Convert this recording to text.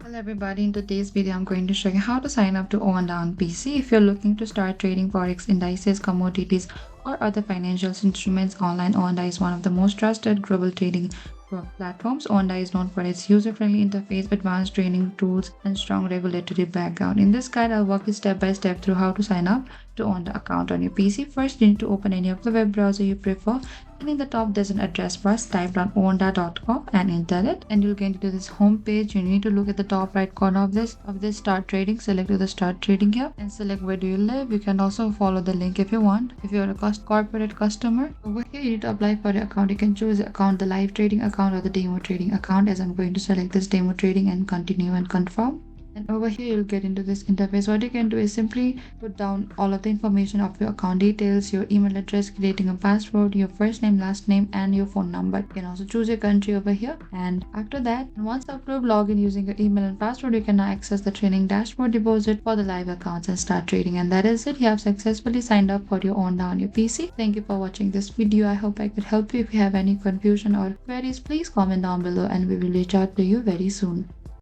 Hello everybody, in today's video I'm going to show you how to sign up to Oanda on PC. If you're looking to start trading forex, indices, commodities or other financial instruments online, Oanda is one of the most trusted global trading platforms. Oanda is known for its user-friendly interface, advanced training tools and strong regulatory background. In this guide, I'll walk you step by step through how to sign up to Oanda account on your PC. First, you need to open any of the web browser you prefer, and in the top there's an address bar. Type down oanda.com and enter it, and you'll get into this home page. You need to look at the top right corner of this start trading. Select the start trading here and select where do you live. You can also follow the link if you want. If you're a corporate customer, over here you need to apply for your account. You can choose the account, the live trading account or the demo trading account, as I'm going to select this demo trading and continue and confirm. And over here you'll get into this interface. What you can do is simply put down all of the information of your account details, your email address, creating a password, your first name, last name and your phone number. You can also choose your country over here, and after that, once approved, log in using your email and password. You can now access the training dashboard deposit for the live accounts and start trading. And that is it. You have successfully signed up for your Oanda on your PC. Thank you for watching this video. I hope I could help you. If you have any confusion or queries, please comment down below and we will reach out to you very soon.